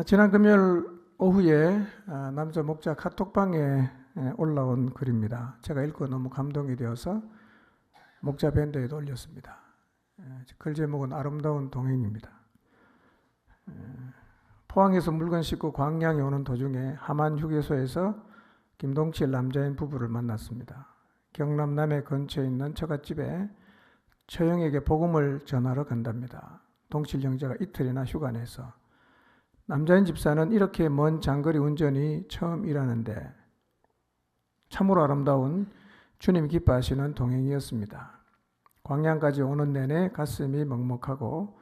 지난 금요일 오후에 남자 목자 카톡방에 올라온 글입니다. 제가 읽고 너무 감동이 되어서 목자 밴드에도 올렸습니다. 글 제목은 아름다운 동행입니다. 포항에서 물건 싣고 광양에 오는 도중에 함안 휴게소에서 김동칠 남자인 부부를 만났습니다. 경남 남해 근처에 있는 처갓집에 처형에게 복음을 전하러 간답니다. 동칠 형제가 이틀이나 휴가 내서 남자인 집사는 이렇게 먼 장거리 운전이 처음이라는데 참으로 아름다운 주님 기뻐하시는 동행이었습니다. 광양까지 오는 내내 가슴이 먹먹하고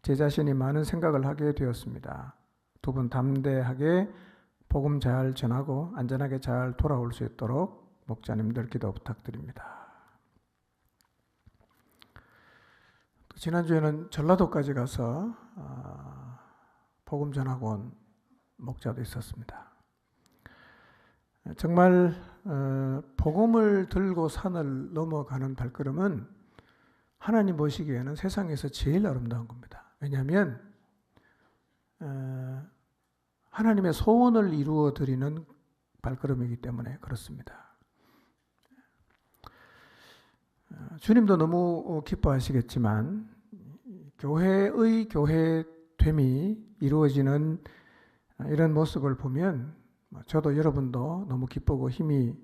제 자신이 많은 생각을 하게 되었습니다. 두 분 담대하게 복음 잘 전하고 안전하게 잘 돌아올 수 있도록 목자님들 기도 부탁드립니다. 지난주에는 전라도까지 가서 복음 전하고 온 목자도 있었습니다. 정말 복음을 들고 산을 넘어가는 발걸음은 하나님 보시기에는 세상에서 제일 아름다운 겁니다. 왜냐하면 하나님의 소원을 이루어 드리는 발걸음이기 때문에 그렇습니다. 주님도 너무 기뻐하시겠지만 교회의 교회됨이 이루어지는 이런 모습을 보면 저도 여러분도 너무 기쁘고 힘이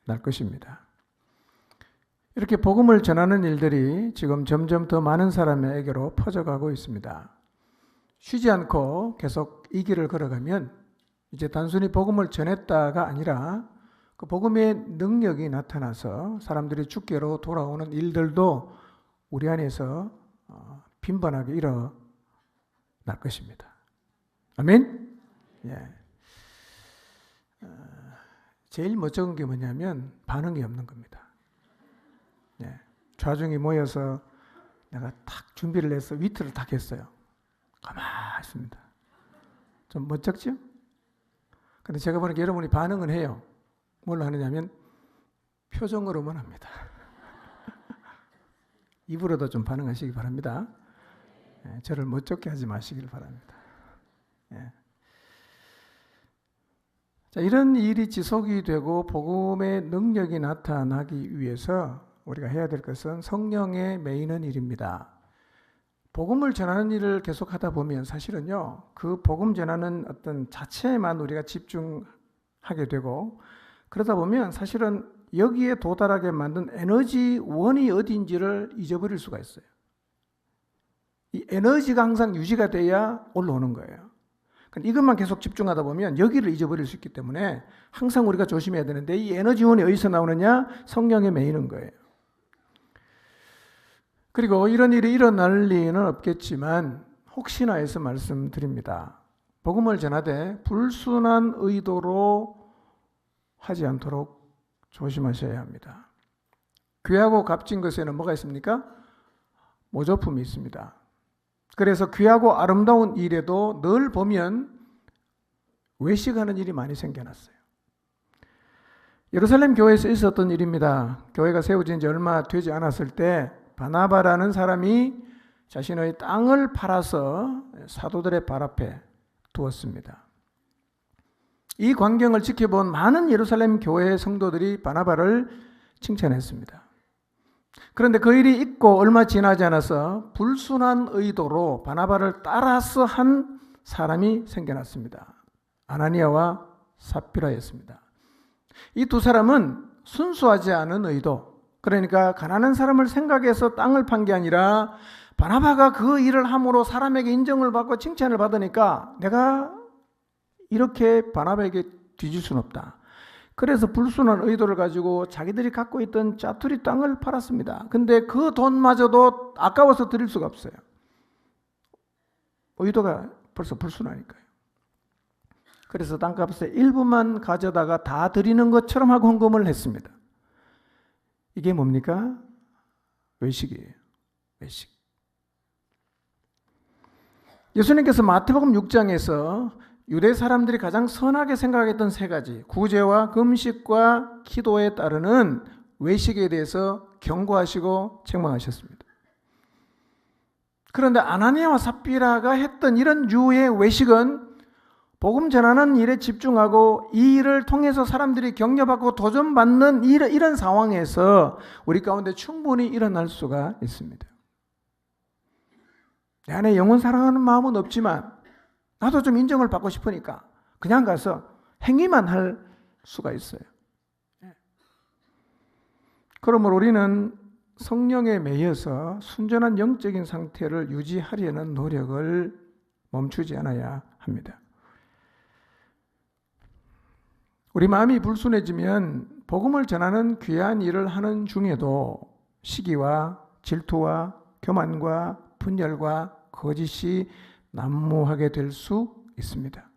날 것입니다. 이렇게 복음을 전하는 일들이 지금 점점 더 많은 사람에게로 퍼져가고 있습니다. 쉬지 않고 계속 이 길을 걸어가면 이제 단순히 복음을 전했다가 아니라 그 복음의 능력이 나타나서 사람들이 주께로 돌아오는 일들도 우리 안에서 빈번하게 일어날 것입니다. 아멘? 예. 제일 멋쩍은 게 뭐냐면 반응이 없는 겁니다. 예. 좌중이 모여서 내가 탁 준비를 해서 위트를 탁 했어요. 가만히 있습니다. 좀 멋쩍죠? 근데 제가 보니까 여러분이 반응은 해요. 뭘 하느냐면 표정으로만 합니다. 입으로도 좀 반응하시기 바랍니다. 예, 저를 멋쩍게 하지 마시길 바랍니다. 예. 자, 이런 일이 지속이 되고 복음의 능력이 나타나기 위해서 우리가 해야 될 것은 성령에 매이는 일입니다. 복음을 전하는 일을 계속 하다 보면 사실은요, 그 복음 전하는 어떤 자체에만 우리가 집중하게 되고 그러다 보면 사실은 여기에 도달하게 만든 에너지 원이 어디인지를 잊어버릴 수가 있어요. 이 에너지가 항상 유지가 돼야 올라오는 거예요. 이것만 계속 집중하다 보면 여기를 잊어버릴 수 있기 때문에 항상 우리가 조심해야 되는데 이 에너지원이 어디서 나오느냐? 성령에 매이는 거예요. 그리고 이런 일이 일어날 리는 없겠지만 혹시나 해서 말씀드립니다. 복음을 전하되 불순한 의도로 하지 않도록 조심하셔야 합니다. 귀하고 값진 것에는 뭐가 있습니까? 모조품이 있습니다. 그래서 귀하고 아름다운 일에도 늘 보면 외식하는 일이 많이 생겨났어요. 예루살렘 교회에서 있었던 일입니다. 교회가 세워진 지 얼마 되지 않았을 때 바나바라는 사람이 자신의 땅을 팔아서 사도들의 발 앞에 두었습니다. 이 광경을 지켜본 많은 예루살렘 교회 성도들이 바나바를 칭찬했습니다. 그런데 그 일이 있고 얼마 지나지 않아서 불순한 의도로 바나바를 따라서 한 사람이 생겨났습니다. 아나니아와 삽비라였습니다. 이 두 사람은 순수하지 않은 의도, 그러니까 가난한 사람을 생각해서 땅을 판 게 아니라 바나바가 그 일을 함으로 사람에게 인정을 받고 칭찬을 받으니까 내가 이렇게 바나바에게 뒤질 수는 없다. 그래서 불순한 의도를 가지고 자기들이 갖고 있던 짜투리 땅을 팔았습니다. 근데 그 돈마저도 아까워서 드릴 수가 없어요. 의도가 벌써 불순하니까요. 그래서 땅값의 일부만 가져다가 다 드리는 것처럼 하고 헌금을 했습니다. 이게 뭡니까? 외식이에요. 외식. 예수님께서 마태복음 6장에서 유대 사람들이 가장 선하게 생각했던 세 가지, 구제와 금식과 기도에 따르는 외식에 대해서 경고하시고 책망하셨습니다. 그런데 아나니아와 삽비라가 했던 이런 유의 외식은 복음 전하는 일에 집중하고 이 일을 통해서 사람들이 격려받고 도전받는 이런 상황에서 우리 가운데 충분히 일어날 수가 있습니다. 내 안에 영혼 사랑하는 마음은 없지만 나도 좀 인정을 받고 싶으니까 그냥 가서 행위만 할 수가 있어요. 그러므로 우리는 성령에 매여서 순전한 영적인 상태를 유지하려는 노력을 멈추지 않아야 합니다. 우리 마음이 불순해지면 복음을 전하는 귀한 일을 하는 중에도 시기와 질투와 교만과 분열과 거짓이 난무하게 될 수 있습니다.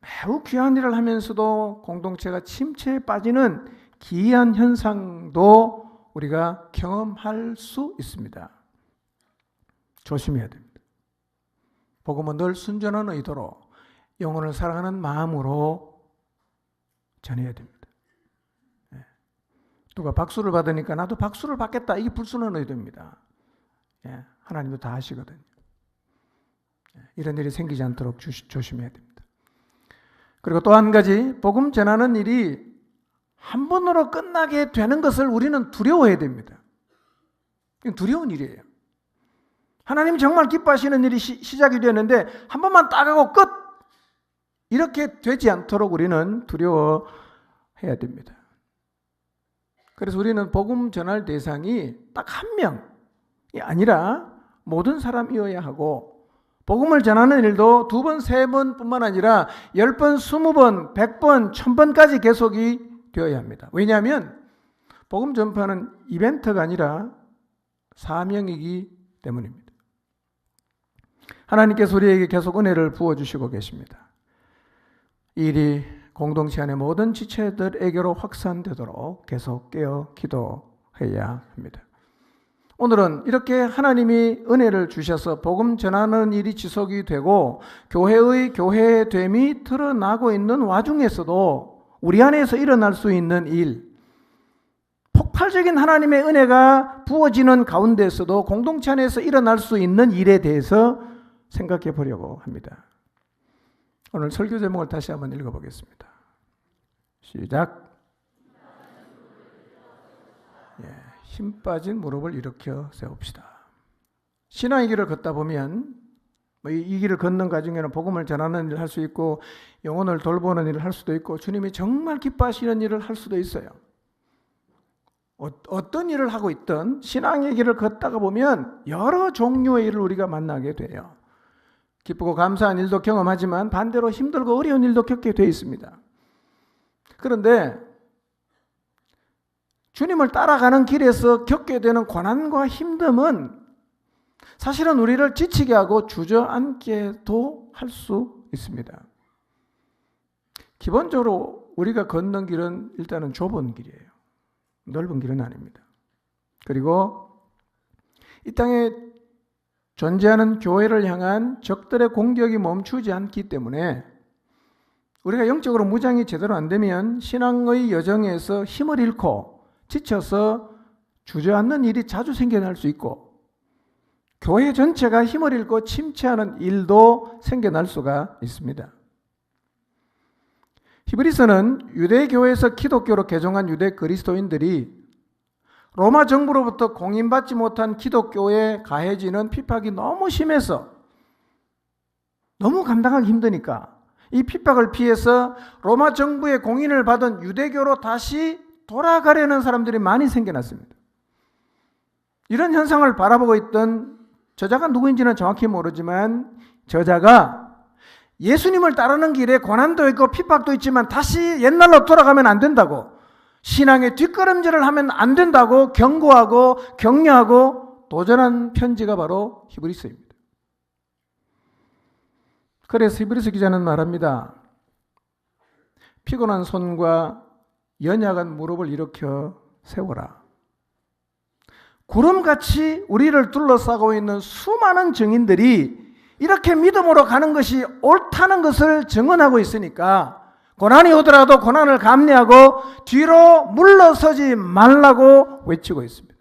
매우 귀한 일을 하면서도 공동체가 침체에 빠지는 기이한 현상도 우리가 경험할 수 있습니다. 조심해야 됩니다. 복음은 늘 순전한 의도로 영혼을 사랑하는 마음으로 전해야 됩니다. 누가 박수를 받으니까 나도 박수를 받겠다. 이게 불순한 의도입니다. 하나님도 다 아시거든요. 이런 일이 생기지 않도록 조심해야 됩니다. 그리고 또 한 가지, 복음 전하는 일이 한 번으로 끝나게 되는 것을 우리는 두려워해야 됩니다. 이건 두려운 일이에요. 하나님 정말 기뻐하시는 일이 시작이 되었는데 한 번만 딱 하고 끝! 이렇게 되지 않도록 우리는 두려워해야 됩니다. 그래서 우리는 복음 전할 대상이 딱 한 명이 아니라 모든 사람이어야 하고 복음을 전하는 일도 2번, 3번 뿐만 아니라 10번, 20번, 100번, 1000번까지 계속이 되어야 합니다. 왜냐하면 복음 전파는 이벤트가 아니라 사명이기 때문입니다. 하나님께서 우리에게 계속 은혜를 부어주시고 계십니다. 이 일이 공동체 안의 모든 지체들에게로 확산되도록 계속 깨어 기도해야 합니다. 오늘은 이렇게 하나님이 은혜를 주셔서 복음 전하는 일이 지속이 되고 교회의 교회됨이 드러나고 있는 와중에서도 우리 안에서 일어날 수 있는 일, 폭발적인 하나님의 은혜가 부어지는 가운데서도 공동체 안에서 일어날 수 있는 일에 대해서 생각해 보려고 합니다. 오늘 설교 제목을 다시 한번 읽어보겠습니다. 시작. 힘 빠진 무릎을 일으켜 세웁시다. 신앙의 길을 걷다 보면 이 길을 걷는 과정에는 복음을 전하는 일을 할 수 있고 영혼을 돌보는 일을 할 수도 있고 주님이 정말 기뻐하시는 일을 할 수도 있어요. 어떤 일을 하고 있든 신앙의 길을 걷다가 보면 여러 종류의 일을 우리가 만나게 돼요. 기쁘고 감사한 일도 경험하지만 반대로 힘들고 어려운 일도 겪게 되어 있습니다. 그런데 주님을 따라가는 길에서 겪게 되는 고난과 힘듦은 사실은 우리를 지치게 하고 주저앉게도 할 수 있습니다. 기본적으로 우리가 걷는 길은 일단은 좁은 길이에요. 넓은 길은 아닙니다. 그리고 이 땅에 존재하는 교회를 향한 적들의 공격이 멈추지 않기 때문에 우리가 영적으로 무장이 제대로 안 되면 신앙의 여정에서 힘을 잃고 지쳐서 주저앉는 일이 자주 생겨날 수 있고 교회 전체가 힘을 잃고 침체하는 일도 생겨날 수가 있습니다. 히브리서는 유대교회에서 기독교로 개종한 유대 그리스도인들이 로마 정부로부터 공인받지 못한 기독교에 가해지는 핍박이 너무 심해서 너무 감당하기 힘드니까 이 핍박을 피해서 로마 정부의 공인을 받은 유대교로 다시 돌아가려는 사람들이 많이 생겨났습니다. 이런 현상을 바라보고 있던 저자가 누구인지는 정확히 모르지만 저자가 예수님을 따르는 길에 고난도 있고 핍박도 있지만 다시 옛날로 돌아가면 안 된다고, 신앙의 뒷걸음질을 하면 안 된다고 경고하고 격려하고 도전한 편지가 바로 히브리서입니다. 그래서 히브리서 기자는 말합니다. 피곤한 손과 연약한 무릎을 일으켜 세워라. 구름같이 우리를 둘러싸고 있는 수많은 증인들이 이렇게 믿음으로 가는 것이 옳다는 것을 증언하고 있으니까 고난이 오더라도 고난을 감내하고 뒤로 물러서지 말라고 외치고 있습니다.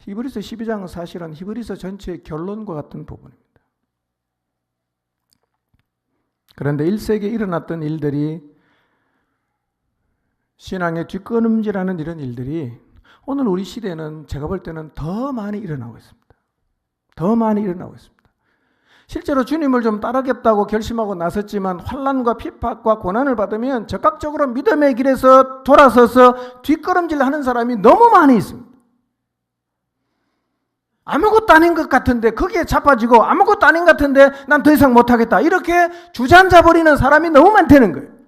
히브리서 12장은 사실은 히브리서 전체의 결론과 같은 부분입니다. 그런데 1세기에 일어났던 일들이, 신앙의 뒷걸음질하는 이런 일들이 오늘 우리 시대는 제가 볼 때는 더 많이 일어나고 있습니다. 더 많이 일어나고 있습니다. 실제로 주님을 좀 따르겠다고 결심하고 나섰지만 환난과 핍박과 고난을 받으면 적극적으로 믿음의 길에서 돌아서서 뒷걸음질하는 사람이 너무 많이 있습니다. 아무것도 아닌 것 같은데 거기에 자빠지고, 아무것도 아닌 것 같은데 난 더 이상 못하겠다, 이렇게 주저앉아 버리는 사람이 너무 많다는 거예요.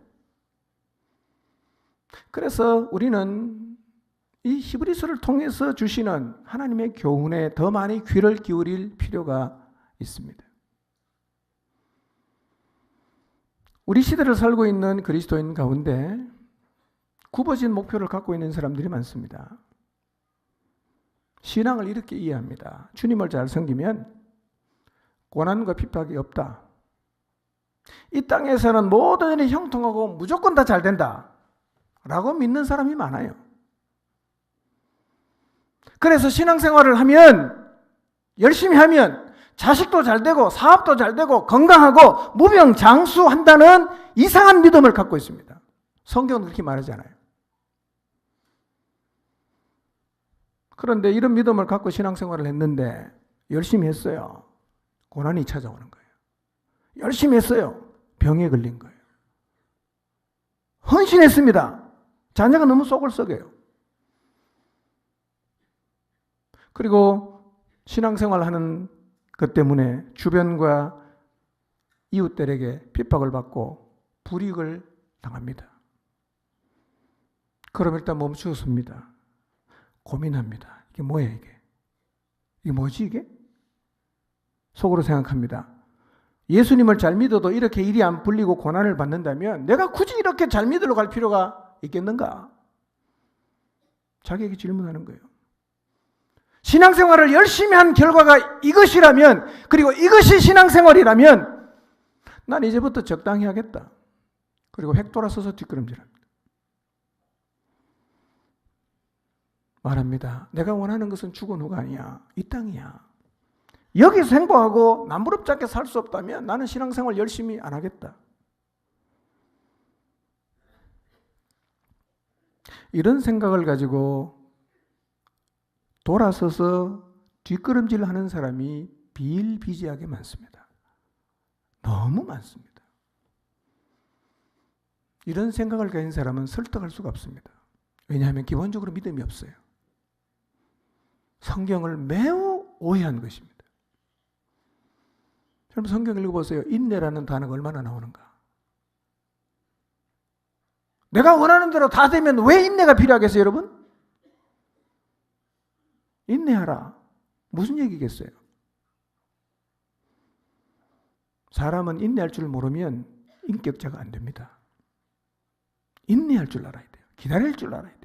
그래서 우리는 이 히브리서를 통해서 주시는 하나님의 교훈에 더 많이 귀를 기울일 필요가 있습니다. 우리 시대를 살고 있는 그리스도인 가운데 굽어진 목표를 갖고 있는 사람들이 많습니다. 신앙을 이렇게 이해합니다. 주님을 잘 섬기면 고난과 핍박이 없다. 이 땅에서는 모든 일이 형통하고 무조건 다 잘 된다 라고 믿는 사람이 많아요. 그래서 신앙생활을 하면, 열심히 하면 자식도 잘 되고 사업도 잘 되고 건강하고 무병장수한다는 이상한 믿음을 갖고 있습니다. 성경은 그렇게 말하잖아요. 그런데 이런 믿음을 갖고 신앙생활을 했는데 열심히 했어요. 고난이 찾아오는 거예요. 열심히 했어요. 병에 걸린 거예요. 헌신했습니다. 자녀가 너무 속을 썩여요. 그리고 신앙생활을 하는 것 때문에 주변과 이웃들에게 핍박을 받고 불이익을 당합니다. 그럼 일단 멈추었습니다. 고민합니다. 이게 뭐야 이게? 이게 뭐지 이게? 속으로 생각합니다. 예수님을 잘 믿어도 이렇게 일이 안 풀리고 고난을 받는다면 내가 굳이 이렇게 잘 믿으러 갈 필요가 있겠는가? 자기에게 질문하는 거예요. 신앙생활을 열심히 한 결과가 이것이라면, 그리고 이것이 신앙생활이라면 난 이제부터 적당히 하겠다. 그리고 획 돌아서서 뒷걸음질합니다. 말합니다. 내가 원하는 것은 죽은 후가 아니야. 이 땅이야. 여기서 행복하고 남부럽지 않게 살 수 없다면 나는 신앙생활 열심히 안 하겠다. 이런 생각을 가지고 돌아서서 뒷걸음질 하는 사람이 비일비재하게 많습니다. 너무 많습니다. 이런 생각을 가진 사람은 설득할 수가 없습니다. 왜냐하면 기본적으로 믿음이 없어요. 성경을 매우 오해한 것입니다. 여러분 성경 읽어보세요. 인내라는 단어가 얼마나 나오는가. 내가 원하는 대로 다 되면 왜 인내가 필요하겠어요, 여러분? 인내하라. 무슨 얘기겠어요? 사람은 인내할 줄 모르면 인격자가 안 됩니다. 인내할 줄 알아야 돼요. 기다릴 줄 알아야 돼요.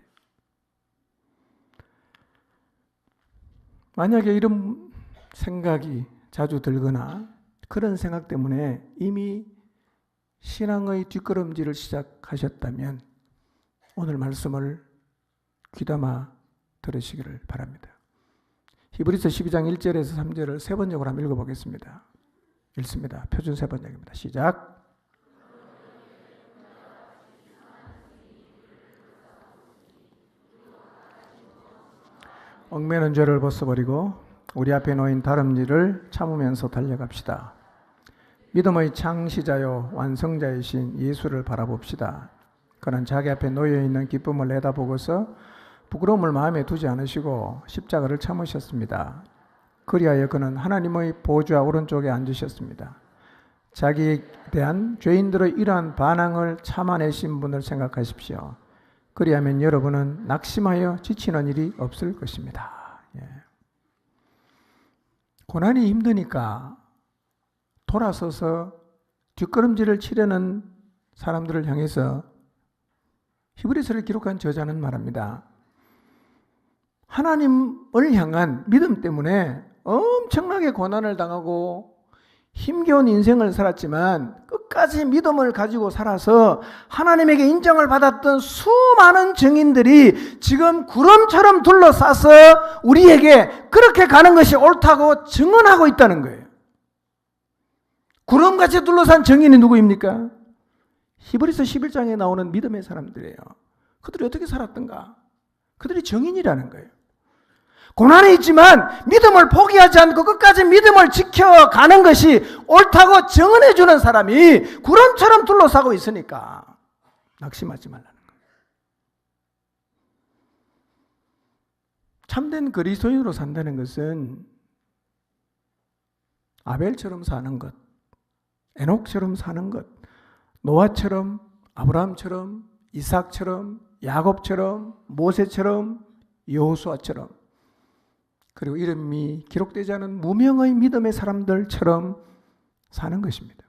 만약에 이런 생각이 자주 들거나 그런 생각 때문에 이미 신앙의 뒷걸음질을 시작하셨다면 오늘 말씀을 귀담아 들으시기를 바랍니다. 히브리서 12장 1절에서 3절을 세 번역으로 한번 읽어보겠습니다. 읽습니다. 표준 세 번역입니다. 시작. 얽매는 죄를 벗어버리고 우리 앞에 놓인 다름질을 참으면서 달려갑시다. 믿음의 창시자요 완성자이신 예수를 바라봅시다. 그는 자기 앞에 놓여있는 기쁨을 내다보고서 부끄러움을 마음에 두지 않으시고 십자가를 참으셨습니다. 그리하여 그는 하나님의 보좌 오른쪽에 앉으셨습니다. 자기에 대한 죄인들의 이러한 반항을 참아내신 분을 생각하십시오. 그리하면 여러분은 낙심하여 지치는 일이 없을 것입니다. 고난이 힘드니까 돌아서서 뒷걸음질을 치려는 사람들을 향해서 히브리서를 기록한 저자는 말합니다. 하나님을 향한 믿음 때문에 엄청나게 고난을 당하고 힘겨운 인생을 살았지만 끝까지 믿음을 가지고 살아서 하나님에게 인정을 받았던 수많은 증인들이 지금 구름처럼 둘러싸서 우리에게 그렇게 가는 것이 옳다고 증언하고 있다는 거예요. 구름같이 둘러싼 증인이 누구입니까? 히브리서 11장에 나오는 믿음의 사람들이에요. 그들이 어떻게 살았던가? 그들이 증인이라는 거예요. 고난이 있지만 믿음을 포기하지 않고 끝까지 믿음을 지켜가는 것이 옳다고 증언해 주는 사람이 구름처럼 둘러싸고 있으니까 낙심하지 말라는 거예요. 참된 그리스도인으로 산다는 것은 아벨처럼 사는 것, 에녹처럼 사는 것, 노아처럼, 아브라함처럼, 이삭처럼, 야곱처럼, 모세처럼, 여호수아처럼, 그리고 이름이 기록되지 않은 무명의 믿음의 사람들처럼 사는 것입니다.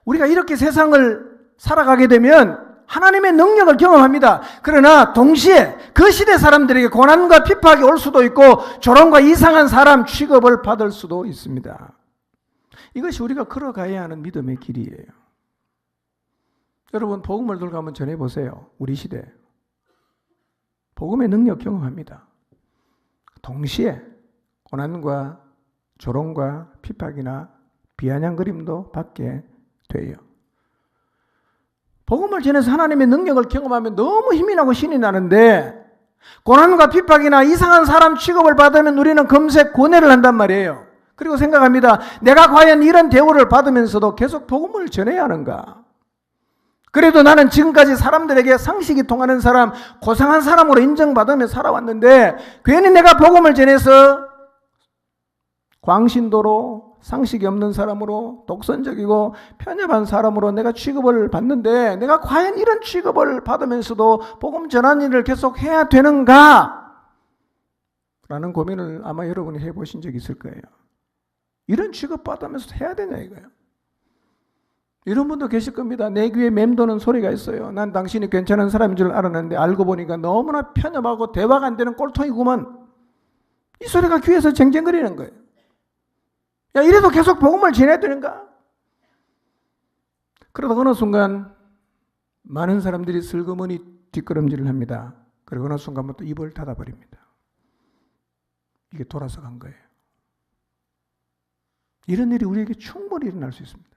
우리가 이렇게 세상을 살아가게 되면 하나님의 능력을 경험합니다. 그러나 동시에 그 시대 사람들에게 고난과 핍박이 올 수도 있고 조롱과 이상한 사람 취급을 받을 수도 있습니다. 이것이 우리가 걸어가야 하는 믿음의 길이에요. 여러분, 복음을 들고 한번 전해보세요. 우리 시대 복음의 능력 경험합니다. 동시에 고난과 조롱과 핍박이나 비아냥거림도 받게 돼요. 복음을 전해서 하나님의 능력을 경험하면 너무 힘이 나고 신이 나는데 고난과 핍박이나 이상한 사람 취급을 받으면 우리는 금세 고뇌를 한단 말이에요. 그리고 생각합니다. 내가 과연 이런 대우를 받으면서도 계속 복음을 전해야 하는가? 그래도 나는 지금까지 사람들에게 상식이 통하는 사람, 고상한 사람으로 인정받으며 살아왔는데 괜히 내가 복음을 전해서 광신도로 상식이 없는 사람으로 독선적이고 편협한 사람으로 내가 취급을 받는데 내가 과연 이런 취급을 받으면서도 복음 전하는 일을 계속 해야 되는가? 라는 고민을 아마 여러분이 해보신 적이 있을 거예요. 이런 취급 받으면서 해야 되냐 이거예요. 이런 분도 계실 겁니다. 내 귀에 맴도는 소리가 있어요. 난 당신이 괜찮은 사람인 줄 알았는데 알고 보니까 너무나 편협하고 대화가 안 되는 꼴통이구만. 이 소리가 귀에서 쟁쟁거리는 거예요. 야, 이래도 계속 복음을 전해야 되는가? 그러다 어느 순간 많은 사람들이 슬그머니 뒷걸음질을 합니다. 그리고 어느 순간부터 입을 닫아버립니다. 이게 돌아서 간 거예요. 이런 일이 우리에게 충분히 일어날 수 있습니다.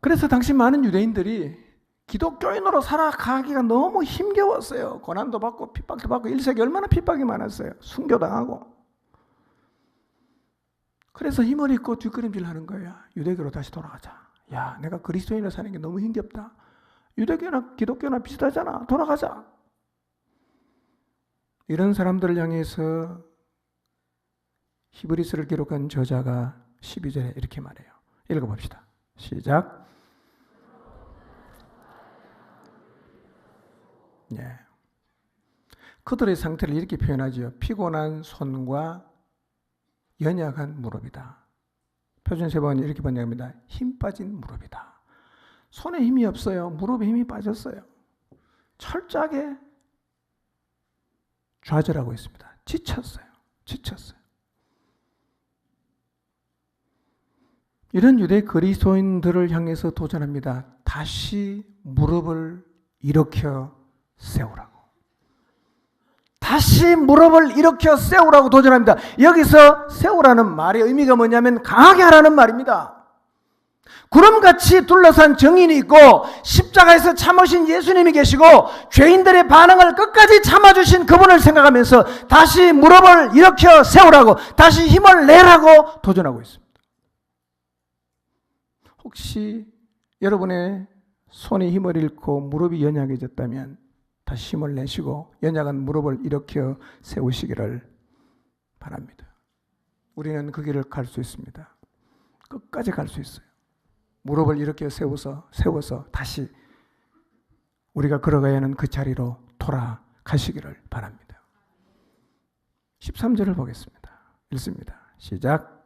그래서 당시 많은 유대인들이 기독교인으로 살아가기가 너무 힘겨웠어요. 고난도 받고 핍박도 받고 1세기 얼마나 핍박이 많았어요. 순교당하고. 그래서 힘을 잃고 뒷걸음질 하는 거예요. 유대교로 다시 돌아가자. 야, 내가 그리스도인으로 사는 게 너무 힘겹다. 유대교나 기독교나 비슷하잖아. 돌아가자. 이런 사람들을 향해서 히브리서를 기록한 저자가 12절에 이렇게 말해요. 읽어봅시다. 시작. 예. 그들의 상태를 이렇게 표현하죠. 피곤한 손과 연약한 무릎이다. 표준 세번 이렇게 번역합니다. 힘 빠진 무릎이다. 손에 힘이 없어요. 무릎에 힘이 빠졌어요. 철저하게 좌절하고 있습니다. 지쳤어요. 이런 유대 그리스도인들을 향해서 도전합니다. 다시 무릎을 일으켜 세우라고. 다시 무릎을 일으켜 세우라고 도전합니다. 여기서 세우라는 말의 의미가 뭐냐면 강하게 하라는 말입니다. 구름같이 둘러싼 증인이 있고 십자가에서 참으신 예수님이 계시고 죄인들의 반응을 끝까지 참아주신 그분을 생각하면서 다시 무릎을 일으켜 세우라고, 다시 힘을 내라고 도전하고 있습니다. 혹시 여러분의 손에 힘을 잃고 무릎이 연약해졌다면 다시 힘을 내시고 연약한 무릎을 일으켜 세우시기를 바랍니다. 우리는 그 길을 갈 수 있습니다. 끝까지 갈 수 있어요. 무릎을 일으켜 세워서 다시 우리가 걸어가야 하는 그 자리로 돌아가시기를 바랍니다. 13절을 보겠습니다. 읽습니다. 시작.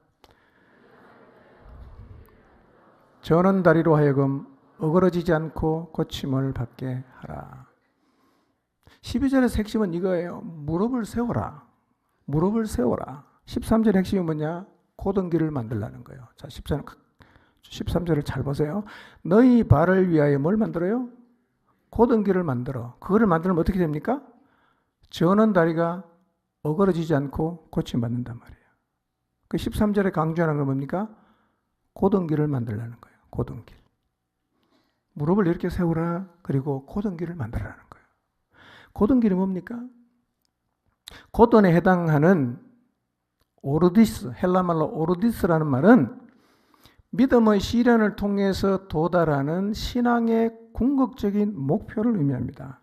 저는 다리로 하여금 어그러지지 않고 고침을 받게 하라. 12절의 핵심은 이거예요. 무릎을 세워라. 무릎을 세워라. 13절의 핵심이 뭐냐? 고든 길을 만들라는 거예요. 자, 13절을 잘 보세요. 너희 발을 위하여 뭘 만들어요? 고든 길을 만들어. 그거를 만들면 어떻게 됩니까? 저는 다리가 어그러지지 않고 고침받는단 말이에요. 그 13절에 강조하는 건 뭡니까? 고든 길을 만들라는 거예요. 고든 길. 무릎을 이렇게 세우라. 그리고 고든 길을 만들라는 거예요. 고든 길이 뭡니까? 고든에 해당하는 오르디스, 헬라말로 오르디스라는 말은 믿음의 시련을 통해서 도달하는 신앙의 궁극적인 목표를 의미합니다.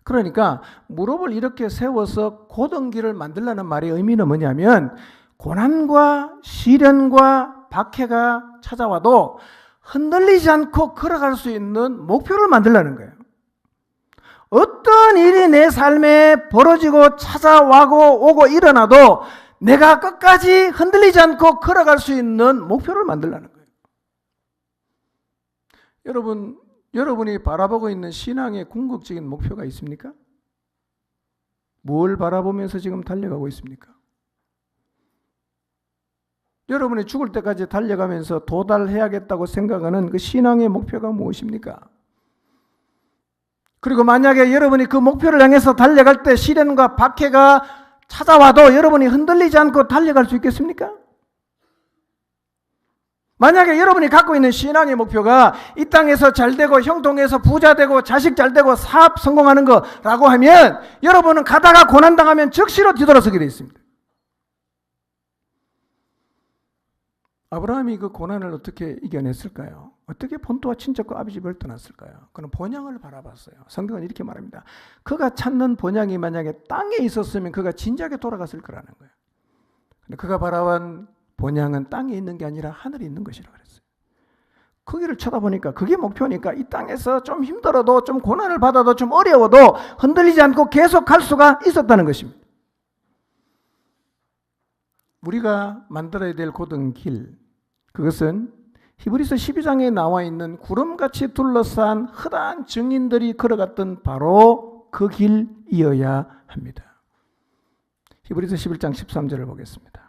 그러니까 무릎을 이렇게 세워서 고든 길을 만들라는 말의 의미는 뭐냐면 고난과 시련과 박해가 찾아와도 흔들리지 않고 걸어갈 수 있는 목표를 만들라는 거예요. 어떤 일이 내 삶에 벌어지고 찾아와고 오고 일어나도 내가 끝까지 흔들리지 않고 걸어갈 수 있는 목표를 만들라는 거예요. 여러분이 바라보고 있는 신앙의 궁극적인 목표가 있습니까? 뭘 바라보면서 지금 달려가고 있습니까? 여러분이 죽을 때까지 달려가면서 도달해야겠다고 생각하는 그 신앙의 목표가 무엇입니까? 그리고 만약에 여러분이 그 목표를 향해서 달려갈 때 시련과 박해가 찾아와도 여러분이 흔들리지 않고 달려갈 수 있겠습니까? 만약에 여러분이 갖고 있는 신앙의 목표가 이 땅에서 잘되고 형통해서 부자되고 자식 잘되고 사업 성공하는 거라고 하면 여러분은 가다가 고난당하면 즉시로 뒤돌아서게 되어 있습니다. 아브라함이 그 고난을 어떻게 이겨냈을까요? 어떻게 본토와 친척과 아비 집을 떠났을까요? 그는 본향을 바라봤어요. 성경은 이렇게 말합니다. 그가 찾는 본향이 만약에 땅에 있었으면 그가 진작에 돌아갔을 거라는 거예요. 근데 그가 바라본 본향은 땅에 있는 게 아니라 하늘에 있는 것이라고 그랬어요. 거기를 쳐다보니까 그게 목표니까 이 땅에서 좀 힘들어도 좀 고난을 받아도 좀 어려워도 흔들리지 않고 계속 갈 수가 있었다는 것입니다. 우리가 만들어야 될 고든 길, 그것은 히브리서 12장에 나와 있는 구름같이 둘러싼 허다한 증인들이 걸어갔던 바로 그 길이어야 합니다. 히브리서 11장 13절을 보겠습니다.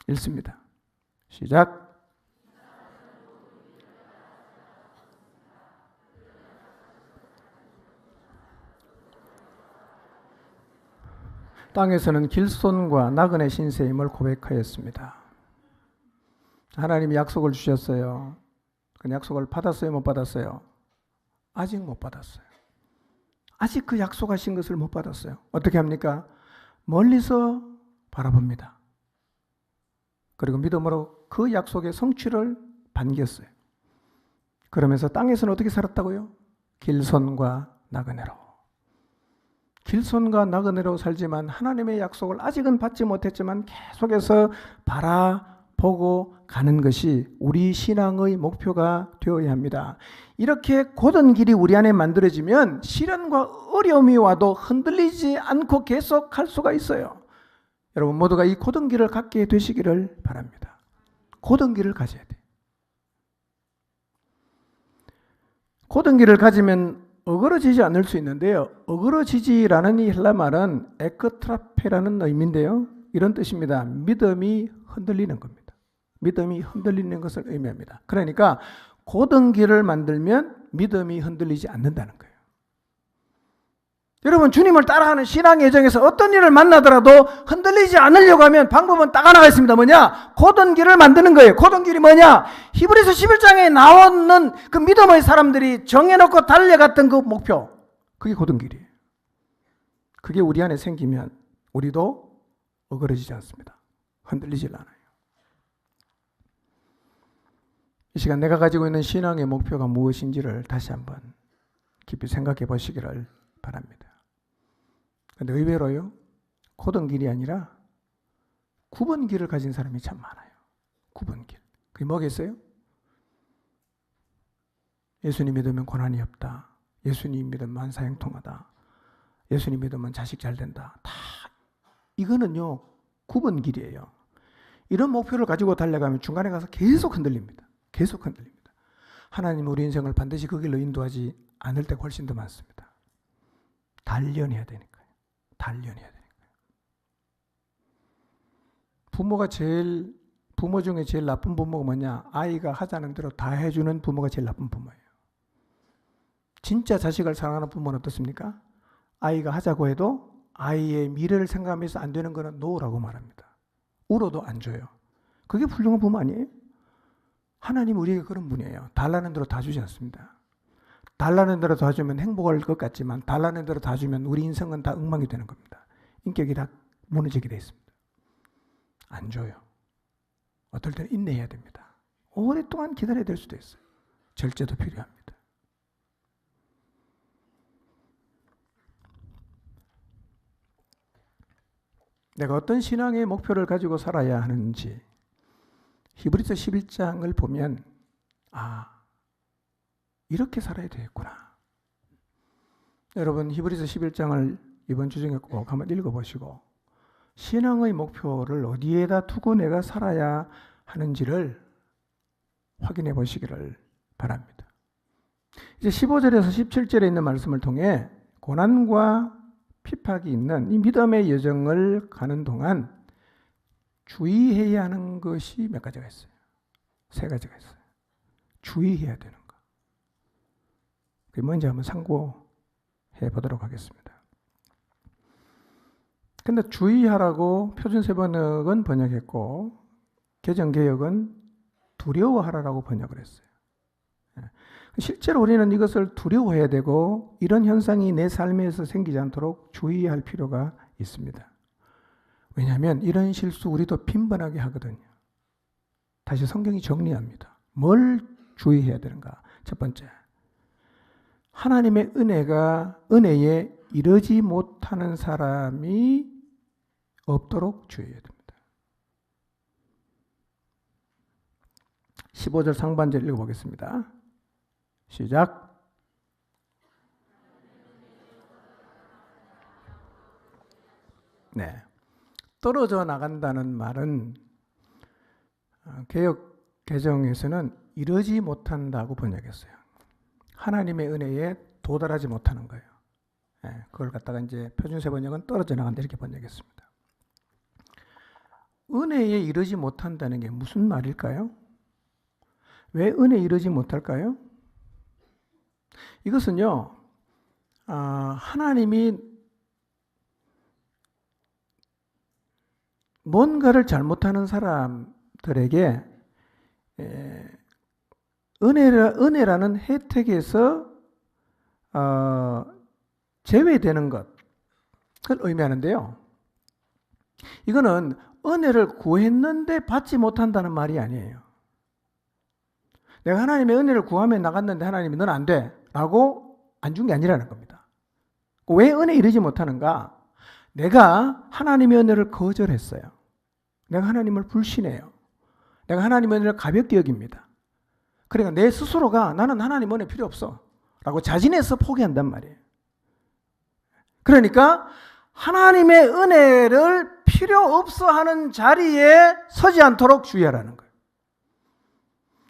읽습니다. 시작. 땅에서는 길손과 나그네 신세임을 고백하였습니다. 하나님이 약속을 주셨어요. 그 약속을 받았어요? 못 받았어요? 아직 못 받았어요. 아직 그 약속하신 것을 못 받았어요. 어떻게 합니까? 멀리서 바라봅니다. 그리고 믿음으로 그 약속의 성취를 반겼어요. 그러면서 땅에서는 어떻게 살았다고요? 길손과 나그네로. 길손과 나그네로 살지만 하나님의 약속을 아직은 받지 못했지만 계속해서 바라보고 가는 것이 우리 신앙의 목표가 되어야 합니다. 이렇게 고든 길이 우리 안에 만들어지면 시련과 어려움이 와도 흔들리지 않고 계속 갈 수가 있어요. 여러분 모두가 이 고든 길을 갖게 되시기를 바랍니다. 고든 길을 가져야 돼요. 고든 길을 가지면 어그러지지 않을 수 있는데요. 어그러지지라는 이 헬라 말은 에크트라페라는 의미인데요. 이런 뜻입니다. 믿음이 흔들리는 겁니다. 믿음이 흔들리는 것을 의미합니다. 그러니까 고든 길을 만들면 믿음이 흔들리지 않는다는 거예요. 여러분 주님을 따라하는 신앙의 여정에서 어떤 일을 만나더라도 흔들리지 않으려고 하면 방법은 딱 하나가 있습니다. 뭐냐? 고든 길을 만드는 거예요. 고든 길이 뭐냐? 히브리서 11장에 나오는 그 믿음의 사람들이 정해놓고 달려갔던 그 목표, 그게 고든 길이에요. 그게 우리 안에 생기면 우리도 어그러지지 않습니다. 흔들리질 않아요. 이 시간 내가 가지고 있는 신앙의 목표가 무엇인지를 다시 한번 깊이 생각해 보시기를 바랍니다. 그런데 의외로요, 고든 길이 아니라 9번 길을 가진 사람이 참 많아요. 9번 길. 그게 뭐겠어요? 예수님 믿으면 고난이 없다. 예수님 믿으면 만사형통하다. 예수님 믿으면 자식 잘 된다. 다 이거는요 9번 길이에요. 이런 목표를 가지고 달려가면 중간에 가서 계속 흔들립니다. 계속 흔들립니다. 하나님 우리 인생을 반드시 그 길로 인도하지 않을 때가 훨씬 더 많습니다. 단련해야 되니까요. 단련해야 되니까요. 부모가 제일 부모 중에 제일 나쁜 부모가 뭐냐? 아이가 하자는 대로 다 해주는 부모가 제일 나쁜 부모예요. 진짜 자식을 사랑하는 부모는 어떻습니까? 아이가 하자고 해도 아이의 미래를 생각하면서 안 되는 거는 노라고 말합니다. 울어도 안 줘요. 그게 훌륭한 부모 아니에요? 하나님 우리에게 그런 분이에요. 달라는 대로 다 주지 않습니다. 달라는 대로 다 주면 행복할 것 같지만 달라는 대로 다 주면 우리 인생은 다 엉망이 되는 겁니다. 인격이 다 무너지게 되어 있습니다. 안 줘요. 어떨 때는 인내해야 됩니다. 오랫동안 기다려야 될 수도 있어요. 절제도 필요합니다. 내가 어떤 신앙의 목표를 가지고 살아야 하는지 히브리서 11장을 보면 이렇게 살아야 되겠구나. 여러분 히브리서 11장을 이번 주 중에 꼭 한번 읽어보시고 신앙의 목표를 어디에다 두고 내가 살아야 하는지를 확인해 보시기를 바랍니다. 이제 15절에서 17절에 있는 말씀을 통해 고난과 핍박이 있는 이 믿음의 여정을 가는 동안 주의해야 하는 것이 몇 가지가 있어요. 3가지가 있어요. 주의해야 되는 것. 그게 뭔지 한번 참고해 보도록 하겠습니다. 근데 주의하라고 표준세번역은 번역했고 개정개역은 두려워하라라고 번역을 했어요. 실제로 우리는 이것을 두려워해야 되고 이런 현상이 내 삶에서 생기지 않도록 주의할 필요가 있습니다. 왜냐하면 이런 실수 우리도 빈번하게 하거든요. 다시 성경이 정리합니다. 뭘 주의해야 되는가? 첫 번째, 하나님의 은혜에 이르지 못하는 사람이 없도록 주의해야 됩니다. 15절 상반절 읽어보겠습니다. 시작. 네. 떨어져 나간다는 말은 개역 개정에서는 이르지 못한다고 번역했어요. 하나님의 은혜에 도달하지 못하는 거예요. 네, 그걸 갖다가 이제 표준세 번역은 떨어져 나간다 이렇게 번역했습니다. 은혜에 이르지 못한다는 게 무슨 말일까요? 왜 은혜에 이르지 못할까요? 이것은요, 하나님이 뭔가를 잘못하는 사람들에게 은혜라는 혜택에서 제외되는 것을 의미하는데요. 이거는 은혜를 구했는데 받지 못한다는 말이 아니에요. 내가 하나님의 은혜를 구하며 나갔는데 하나님이 넌 안 돼 라고 안 준 게 아니라는 겁니다. 왜 은혜에 이르지 못하는가? 내가 하나님의 은혜를 거절했어요. 내가 하나님을 불신해요. 내가 하나님의 은혜를 가볍게 여깁니다. 그러니까 내 스스로가 나는 하나님 은혜 필요 없어 라고 자진해서 포기한단 말이에요. 그러니까 하나님의 은혜를 필요 없어 하는 자리에 서지 않도록 주의하라는 거예요.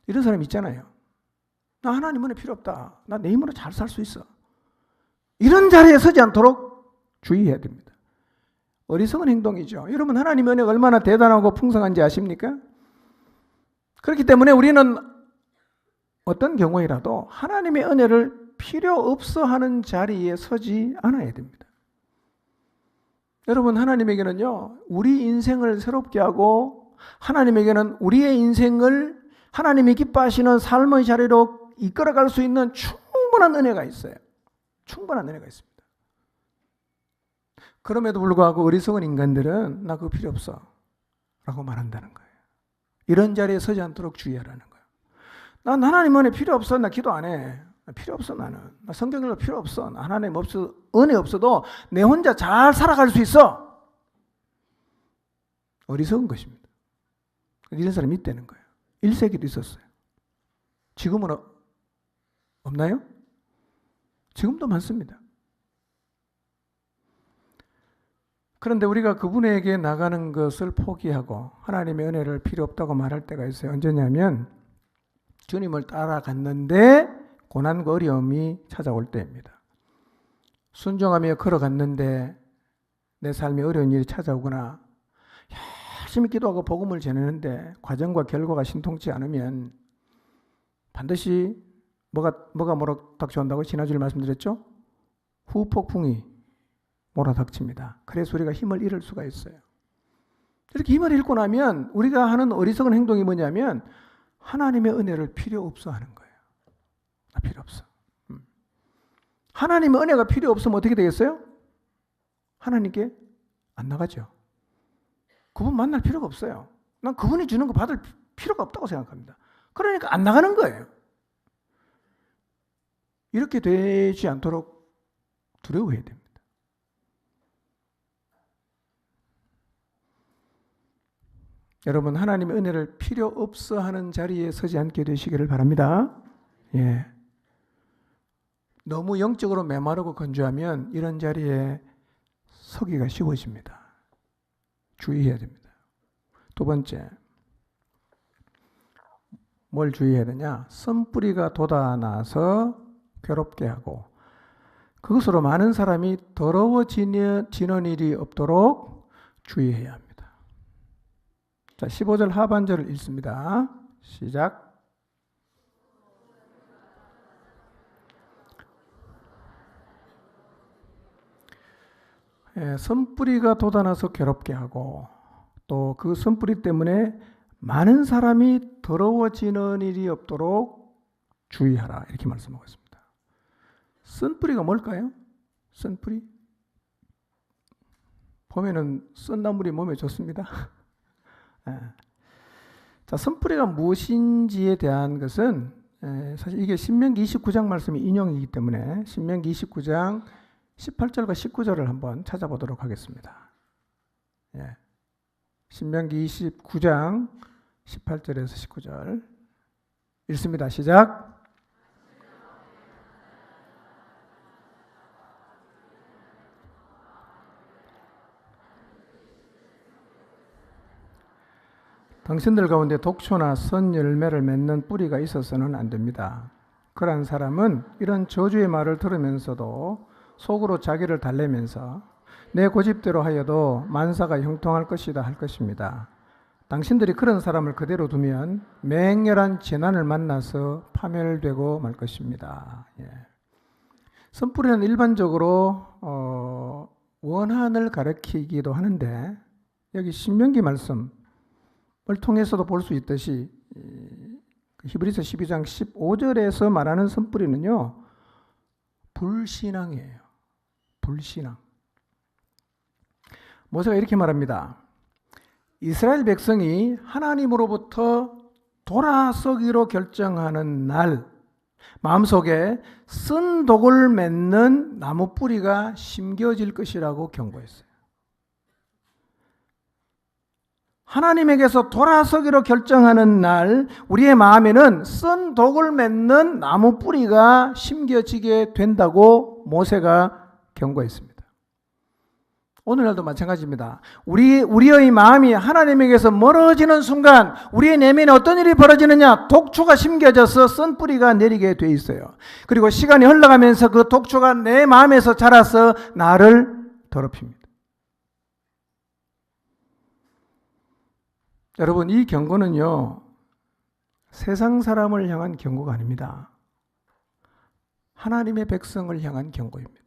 이런 사람 있잖아요. 나 하나님 은혜 필요 없다. 나 내 힘으로 잘 살 수 있어. 이런 자리에 서지 않도록 주의해야 됩니다. 어리석은 행동이죠. 여러분 하나님의 은혜가 얼마나 대단하고 풍성한지 아십니까? 그렇기 때문에 우리는 어떤 경우에라도 하나님의 은혜를 필요 없어 하는 자리에 서지 않아야 됩니다. 여러분 하나님에게는요, 우리 인생을 새롭게 하고 하나님에게는 우리의 인생을 하나님이 기뻐하시는 삶의 자리로 이끌어갈 수 있는 충분한 은혜가 있어요. 충분한 은혜가 있습니다. 그럼에도 불구하고 어리석은 인간들은 나 그거 필요 없어 라고 말한다는 거예요. 이런 자리에 서지 않도록 주의하라는 거예요. 난 하나님 은혜 필요 없어. 나 기도 안 해. 필요 없어 나는. 나 성경 읽을 필요 없어. 나 하나님 없어. 은혜 없어도 내 혼자 잘 살아갈 수 있어. 어리석은 것입니다. 이런 사람이 있다는 거예요. 1세기도 있었어요. 지금은 없나요? 지금도 많습니다. 그런데 우리가 그분에게 나가는 것을 포기하고 하나님의 은혜를 필요 없다고 말할 때가 있어요. 언제냐면 주님을 따라갔는데 고난과 어려움이 찾아올 때입니다. 순종하며 걸어갔는데 내 삶에 어려운 일이 찾아오거나 열심히 기도하고 복음을 전하는데 과정과 결과가 신통치 않으면 반드시 뭐가 몰아닥쳐온다고 지난주에 말씀드렸죠? 후폭풍이 몰아닥칩니다. 그래서 우리가 힘을 잃을 수가 있어요. 이렇게 힘을 잃고 나면 우리가 하는 어리석은 행동이 뭐냐면 하나님의 은혜를 필요 없어 하는 거예요. 필요 없어. 하나님의 은혜가 필요 없으면 어떻게 되겠어요? 하나님께 안 나가죠. 그분 만날 필요가 없어요. 난 그분이 주는 거 받을 필요가 없다고 생각합니다. 그러니까 안 나가는 거예요. 이렇게 되지 않도록 두려워해야 됩니다. 여러분, 하나님의 은혜를 필요 없어 하는 자리에 서지 않게 되시기를 바랍니다. 예. 너무 영적으로 메마르고 건조하면 이런 자리에 서기가 쉬워집니다. 주의해야 됩니다. 두 번째, 뭘 주의해야 되냐? 쓴뿌리가 돋아나서 괴롭게 하고 그것으로 많은 사람이 더러워지는 일이 없도록 주의해야 합니다. 자, 15절 하반절을 읽습니다. 시작. 선뿌리가 돋아나서 괴롭게 하고 또 그 선뿌리 때문에 많은 사람이 더러워지는 일이 없도록 주의하라, 이렇게 말씀하고 있습니다. 쓴뿌리가 뭘까요? 쓴뿌리? 봄에는 쓴나물이 몸에 좋습니다. 자, 선뿌리가 무엇인지에 대한 것은 사실 이게 신명기 29장 말씀이 인용이기 때문에 신명기 29장 18절과 19절을 한번 찾아보도록 하겠습니다. 예. 신명기 29장 18절에서 19절 읽습니다. 시작. 당신들 가운데 독초나 선 열매를 맺는 뿌리가 있어서는 안 됩니다. 그러한 사람은 이런 저주의 말을 들으면서도 속으로 자기를 달래면서 내 고집대로 하여도 만사가 형통할 것이다 할 것입니다. 당신들이 그런 사람을 그대로 두면 맹렬한 재난을 만나서 파멸되고 말 것입니다. 예. 선뿌리는 일반적으로 원한을 가리키기도 하는데 여기 신명기 말씀을 통해서도 볼 수 있듯이 히브리서 12장 15절에서 말하는 선뿌리는요, 불신앙이에요. 불신앙. 모세가 이렇게 말합니다. 이스라엘 백성이 하나님으로부터 돌아서기로 결정하는 날 마음속에 쓴 독을 맺는 나무 뿌리가 심겨질 것이라고 경고했어요. 하나님에게서 돌아서기로 결정하는 날 우리의 마음에는 쓴 독을 맺는 나무 뿌리가 심겨지게 된다고 모세가 경고했습니다. 오늘날도 마찬가지입니다. 우리의 마음이 하나님에게서 멀어지는 순간 우리의 내면에 어떤 일이 벌어지느냐? 독초가 심겨져서 쓴 뿌리가 내리게 돼 있어요. 그리고 시간이 흘러가면서 그 독초가 내 마음에서 자라서 나를 더럽힙니다. 여러분, 이 경고는요, 세상 사람을 향한 경고가 아닙니다. 하나님의 백성을 향한 경고입니다.